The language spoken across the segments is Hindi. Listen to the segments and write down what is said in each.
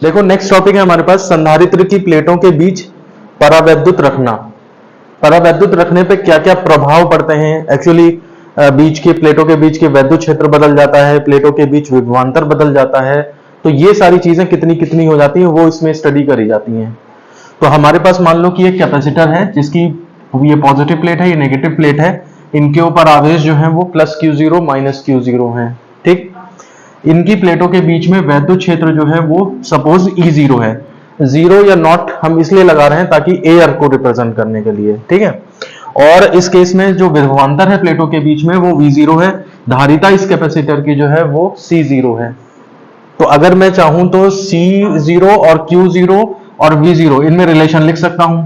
देखो नेक्स्ट टॉपिक है हमारे पास संधारित्र की प्लेटों के बीच परावैद्युत रखना। परावैद्युत रखने पे क्या क्या प्रभाव पड़ते हैं। एक्चुअली बीच के प्लेटों के बीच के वैद्युत क्षेत्र बदल जाता है, प्लेटों के बीच विभवांतर बदल जाता है, तो ये सारी चीजें कितनी कितनी हो जाती हैं वो इसमें स्टडी करी जाती हैं। तो हमारे पास मान लो कि एक कैपेसिटर है जिसकी ये पॉजिटिव प्लेट है, ये नेगेटिव प्लेट है, इनके ऊपर आवेश जो है वो प्लस Q0 माइनस Q0 है। ठीक, इनकी प्लेटों के बीच में वैद्युत क्षेत्र जो है वो सपोज E0 है। जीरो या नॉट हम इसलिए लगा रहे हैं ताकि एयर को रिप्रेजेंट करने के लिए, ठीक है। और इस केस में जो विभवांतर है प्लेटों के बीच में वो V0 है, धारिता इस कैपेसिटर की जो है वो C0 है। तो अगर मैं चाहूं तो C0 और Q0 और V0 इनमें रिलेशन लिख सकता हूं।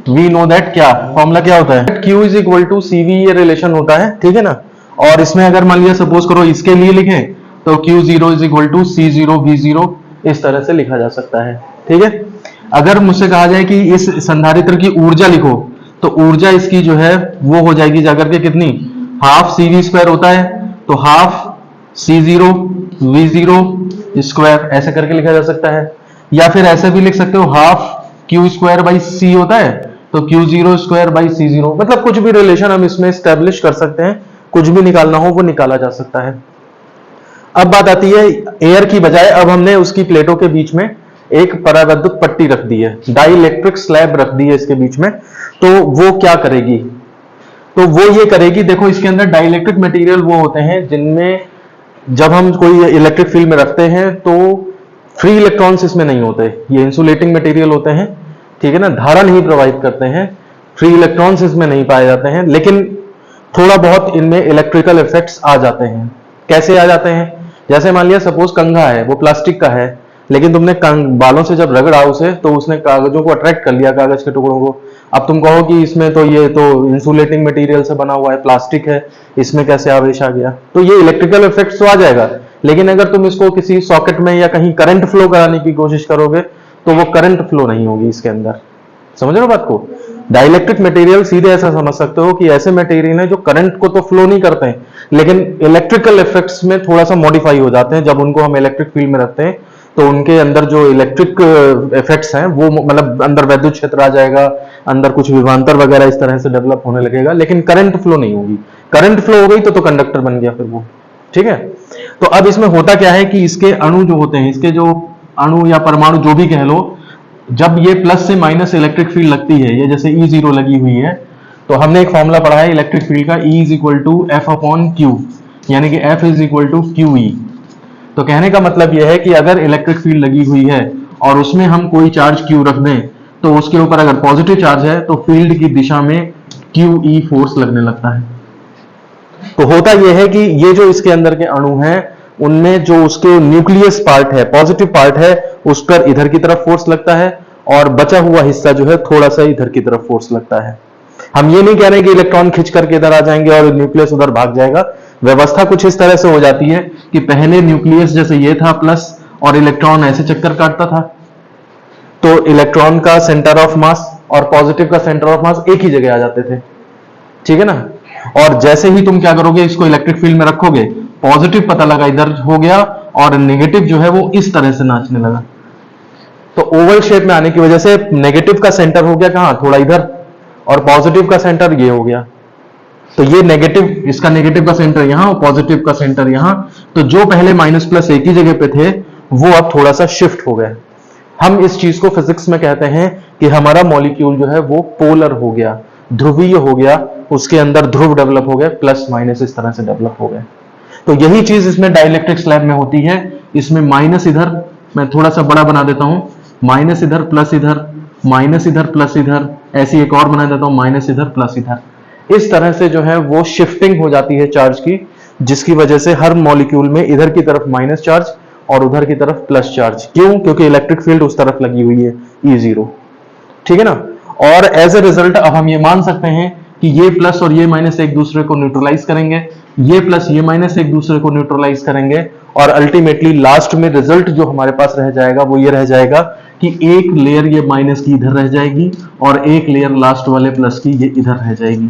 वी नो दैट, क्या फॉर्मूला क्या होता है, Q is equal to CV, ये रिलेशन होता है, ठीक है ना। और इसमें अगर मान लिया सपोज करो इसके लिए लिखें तो Q0 is equal to C0 V0, इस तरह से लिखा जा सकता है, ठीक है। अगर मुझसे कहा जाए कि इस संधारित्र की ऊर्जा लिखो तो ऊर्जा इसकी जो है वो हो जाएगी जाकर के कितनी, हाफ CV² होता है, तो हाफ C0 V0 स्क्वायर, ऐसे करके लिखा जा सकता है। या फिर ऐसे भी लिख सकते हो हाफ Q²/C होता है, तो Q0²/C0, मतलब कुछ भी रिलेशन हम इसमें स्टैब्लिश कर सकते हैं, कुछ भी निकालना हो वो निकाला जा सकता है। अब बात आती है एयर की बजाय अब हमने उसकी प्लेटों के बीच में एक परावैद्युत पट्टी रख दी है, डाइइलेक्ट्रिक स्लैब रख दी है इसके बीच में, तो वो क्या करेगी, तो वो ये करेगी, देखो इसके अंदर डाइइलेक्ट्रिक मटेरियल वो होते हैं जिनमें जब हम कोई इलेक्ट्रिक फील्ड में रखते हैं तो फ्री इलेक्ट्रॉन्स इसमें नहीं होते, ये इंसुलेटिंग मटेरियल होते हैं, ठीक है ना, धारा नहीं प्रोवाइड करते हैं, फ्री इलेक्ट्रॉन्स इसमें नहीं पाए जाते हैं, लेकिन थोड़ा बहुत इनमें इलेक्ट्रिकल इफेक्ट्स आ जाते हैं। कैसे आ जाते हैं, जैसे मान लिया सपोज कंघा है, वो प्लास्टिक का है, लेकिन तुमने बालों से जब रगड़ा उसे तो उसने कागजों को अट्रैक्ट कर लिया, कागज के टुकड़ों को। अब तुम कहो कि इसमें तो ये तो इंसुलेटिंग मटेरियल से बना हुआ है, प्लास्टिक है, इसमें कैसे आवेश आ गया, तो ये इलेक्ट्रिकल इफेक्ट्स तो आ जाएगा, लेकिन अगर तुम इसको किसी सॉकेट में या कहीं करंट फ्लो कराने की कोशिश करोगे तो वो करंट फ्लो नहीं होगी इसके अंदर। समझ रहे हो बात को, डाइइलेक्ट्रिक मटेरियल सीधे ऐसा समझ सकते हो कि ऐसे मटेरियल है जो करंट को तो फ्लो नहीं करते हैं, लेकिन इलेक्ट्रिकल इफेक्ट्स में थोड़ा सा मॉडिफाई हो जाते हैं। जब उनको हम इलेक्ट्रिक फील्ड में रखते हैं तो उनके अंदर जो इलेक्ट्रिक इफेक्ट्स हैं वो मतलब अंदर वैद्युत क्षेत्र आ जाएगा, अंदर कुछ विभवांतर वगैरह इस तरह से डेवलप होने लगेगा, लेकिन करंट फ्लो नहीं होगी। करंट फ्लो हो गई तो कंडक्टर बन गया फिर वो, ठीक है। तो अब इसमें होता क्या है कि इसके अणु जो होते हैं, इसके जो अणु या परमाणु जो भी कह लो, जब ये प्लस से माइनस इलेक्ट्रिक फील्ड लगती है, ये जैसे E0 लगी हुई है, तो हमने एक फॉर्मूला पढ़ा है इलेक्ट्रिक फील्ड का, E is equal to F/Q, यानी कि F is equal to QE। तो कहने का मतलब यह है कि अगर इलेक्ट्रिक फील्ड लगी हुई है और उसमें हम कोई चार्ज Q रख दें तो उसके ऊपर अगर पॉजिटिव चार्ज है तो फील्ड की दिशा में QE फोर्स लगने लगता है। तो होता यह है कि ये जो इसके अंदर के अणु हैं उनमें जो उसके न्यूक्लियस पार्ट है, पॉजिटिव पार्ट है, उस पर इधर की तरफ फोर्स लगता है और बचा हुआ हिस्सा जो है थोड़ा सा इधर की तरफ फोर्स लगता है। हम ये नहीं कह रहे कि इलेक्ट्रॉन खिंच करके इधर आ जाएंगे और न्यूक्लियस उधर भाग जाएगा। व्यवस्था कुछ इस तरह से हो जाती है कि पहले न्यूक्लियस जैसे ये था प्लस और इलेक्ट्रॉन ऐसे चक्कर काटता था, तो इलेक्ट्रॉन का सेंटर ऑफ मास और पॉजिटिव का सेंटर ऑफ मास एक ही जगह आ जाते थे, ठीक है ना। और जैसे ही तुम क्या करोगे, इसको इलेक्ट्रिक फील्ड में रखोगे, पॉजिटिव पता लगा इधर हो गया और नेगेटिव जो है वो इस तरह से नाचने लगा। तो ओवल शेप में आने की वजह से नेगेटिव का सेंटर हो गया कहां, थोड़ा इधर, और पॉजिटिव का सेंटर ये हो गया। तो ये नेगेटिव, इसका नेगेटिव का सेंटर यहां और पॉजिटिव का सेंटर यहां, तो जो पहले माइनस प्लस एक ही जगह पे थे वो अब थोड़ा सा शिफ्ट हो गए। हम इस चीज को फिजिक्स में कहते हैं कि हमारा मॉलिक्यूल जो है वो पोलर हो गया, ध्रुवीय हो गया, उसके अंदर ध्रुव डेवलप हो गए, प्लस माइनस इस तरह से डेवलप हो गए। तो यही चीज इसमें डाइइलेक्ट्रिक स्लैब में होती है। इसमें माइनस इधर, मैं थोड़ा सा बड़ा बना देता हूं, माइनस इधर प्लस इधर, माइनस इधर प्लस इधर, ऐसी एक और बना देता हूं, माइनस इधर प्लस इधर। इस तरह से जो है वो शिफ्टिंग हो जाती है चार्ज की, जिसकी वजह से हर मॉलिक्यूल में इधर की तरफ माइनस चार्ज और उधर की तरफ प्लस चार्ज। क्यों? क्योंकि इलेक्ट्रिक फील्ड उस तरफ लगी हुई है, E0, ठीक है ना। और एज ए रिजल्ट अब हम ये मान सकते हैं कि ये प्लस और ये माइनस एक दूसरे को न्यूट्रलाइज करेंगे, ये प्लस ये माइनस एक दूसरे को न्यूट्रलाइज करेंगे, और अल्टीमेटली लास्ट में रिजल्ट जो हमारे पास रह जाएगा वो ये रह जाएगा कि एक लेयर ये माइनस की इधर रह जाएगी और एक लेयर लास्ट वाले प्लस की ये इधर रह जाएगी।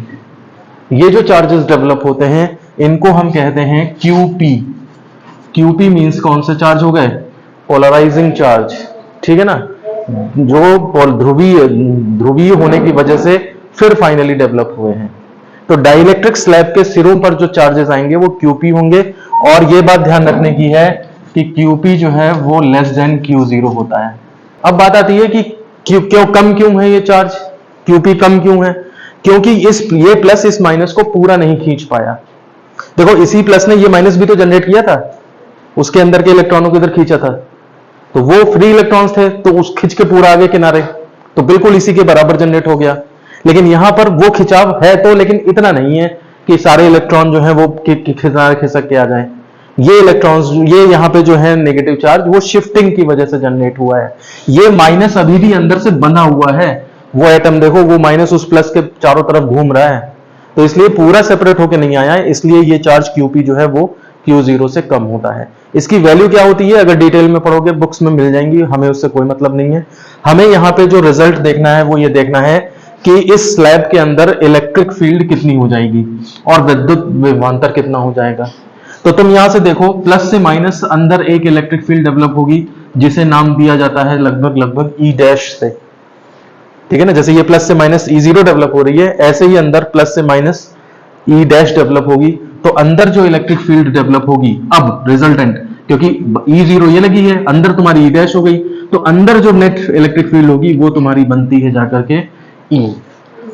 ये जो चार्जेस डेवलप होते हैं इनको हम कहते हैं QP। QP मींस कौन से चार्ज हो गए? Polarising charge. ठीक है ना, जो ध्रुवीय होने की वजह से फिर फाइनली डेवलप हुए हैं। तो डाइलेक्ट्रिक स्लैब के सिरों पर जो चार्जेस आएंगे वो QP होंगे, और ये बात ध्यान रखने की है कि QP जो है वो लेस देन Q0 होता है। अब बात आती है कि क्यों कम क्यों है ये चार्ज, QP कम क्यों है? क्योंकि ये प्लस इस माइनस को पूरा नहीं खींच पाया। देखो इसी प्लस ने ये माइनस भी तो जनरेट किया था, उसके अंदर के इलेक्ट्रॉनों को इधर खींचा था, तो वो फ्री इलेक्ट्रॉन्स थे, तो उस खींच के पूरा आगे किनारे, तो बिल्कुल इसी के बराबर जनरेट हो गया। लेकिन यहां पर वो खिंचाव है तो, लेकिन इतना नहीं है कि सारे इलेक्ट्रॉन जो है वो किनारे खिसक के आ जाए। ये इलेक्ट्रॉन्स, ये यहाँ पे जो है नेगेटिव चार्ज, वो शिफ्टिंग की वजह से जनरेट हुआ है। ये माइनस अभी भी अंदर से बना हुआ है, वो एटम देखो वो माइनस उस प्लस के चारों तरफ घूम रहा है, तो इसलिए पूरा सेपरेट होकर नहीं आया है, इसलिए ये चार्ज QP जो है वो Q0 से कम होता है। इसकी वैल्यू क्या होती है अगर डिटेल में पढ़ोगे, बुक्स में मिल जाएंगी, हमें उससे कोई मतलब नहीं है। हमें यहाँ पे जो रिजल्ट देखना है वो ये देखना है कि इस स्लैब के अंदर इलेक्ट्रिक फील्ड कितनी हो जाएगी और विद्युत विभवांतर कितना हो जाएगा। तो तुम यहां से देखो, प्लस से माइनस अंदर एक इलेक्ट्रिक फील्ड डेवलप होगी जिसे नाम दिया जाता है लगभग E' से, ठीक है ना। जैसे ये प्लस से माइनस E0 डेवलप हो रही है, ऐसे ही अंदर प्लस से माइनस E' डेवलप होगी। तो अंदर जो इलेक्ट्रिक फील्ड डेवलप होगी अब रिजल्टेंट, क्योंकि E0 ये लगी है, अंदर तुम्हारी E' हो गई, तो अंदर जो नेट इलेक्ट्रिक फील्ड होगी वो तुम्हारी बनती है जाकर के E,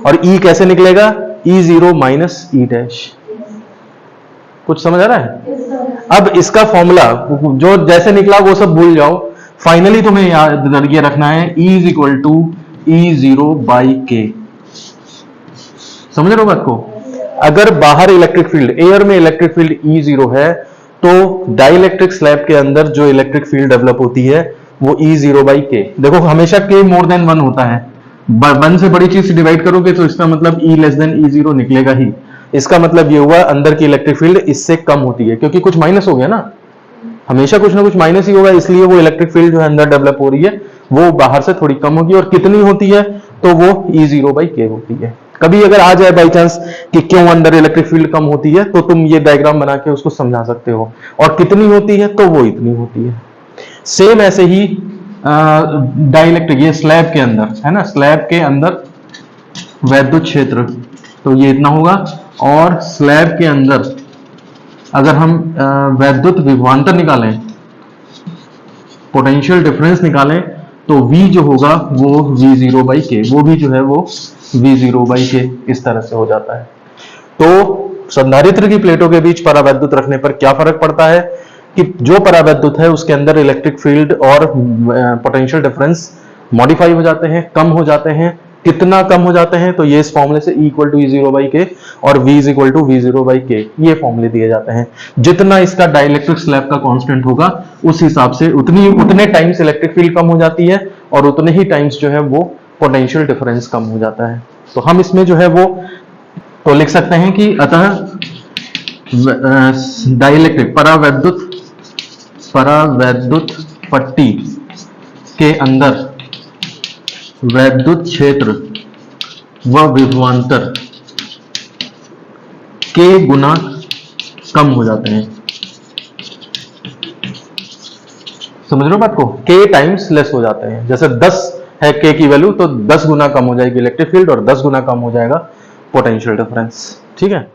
और E कैसे निकलेगा, E0 माइनस E'। कुछ समझ आ रहा है? अब इसका फॉर्मूला जो जैसे निकला वो सब भूल जाओ, फाइनली तुम्हें याद ये रखना है E is equal to E0/K। समझ रहे हो बात को? अगर बाहर इलेक्ट्रिक फील्ड, एयर में इलेक्ट्रिक फील्ड E0 है, तो डाइलेक्ट्रिक स्लैब के अंदर जो इलेक्ट्रिक फील्ड डेवलप होती है वो E0/K। देखो हमेशा K मोर देन 1 होता है, 1 से बड़ी चीज डिवाइड करोगे तो इसका मतलब E लेस देन E0 निकलेगा ही। इसका मतलब ये हुआ अंदर की इलेक्ट्रिक फील्ड इससे कम होती है, क्योंकि कुछ माइनस हो गया ना, हमेशा कुछ ना कुछ माइनस ही होगा, इसलिए वो इलेक्ट्रिक फील्ड जो है अंदर डेवलप हो रही है वो बाहर से थोड़ी कम होगी। और कितनी होती है, तो वो E0/K होती है। कभी अगर आ जाए बाई चांस कि क्यों अंदर इलेक्ट्रिक फील्ड कम होती है, तो तुम ये डायग्राम बना के उसको समझा सकते हो, और कितनी होती है तो वो इतनी होती है। सेम ऐसे ही डाइलेक्ट्रिक, ये स्लैब के अंदर है ना, स्लैब के अंदर वैद्युत क्षेत्र तो ये इतना होगा, और स्लैब के अंदर अगर हम वैद्युत विभवांतर निकालें, पोटेंशियल डिफरेंस निकालें, तो V जो होगा वो V0/K, वो भी जो है वो V0/K इस तरह से हो जाता है। तो संधारित्र की प्लेटों के बीच परावैद्युत रखने पर क्या फर्क पड़ता है कि जो परावैद्युत है उसके अंदर इलेक्ट्रिक फील्ड और पोटेंशियल डिफरेंस मॉडिफाई हो जाते हैं, कम हो जाते हैं। कितना कम हो जाते हैं, तो ये इस फॉर्मूले से E इक्वल टू E0/K और V is equal to V0/K, ये फॉर्मूले दिए जाते हैं। जितना इसका डाइलेक्ट्रिक स्लैब का कांस्टेंट होगा उस हिसाब से उतने टाइम्स इलेक्ट्रिक फील्ड कम हो जाती है, और उतने ही टाइम्स जो है वो पोटेंशियल डिफरेंस कम हो जाता है। तो हम इसमें जो है वो तो लिख सकते हैं कि अतः डाइलेक्ट्रिक परावैद्युत पट्टी के अंदर वैद्युत क्षेत्र व विभवांतर K गुना कम हो जाते हैं। समझ रहे हो बात को? K टाइम्स लेस हो जाते हैं। जैसे 10 है K की वैल्यू, तो 10 गुना कम हो जाएगी इलेक्ट्रिक फील्ड और 10 गुना कम हो जाएगा पोटेंशियल डिफरेंस। ठीक है।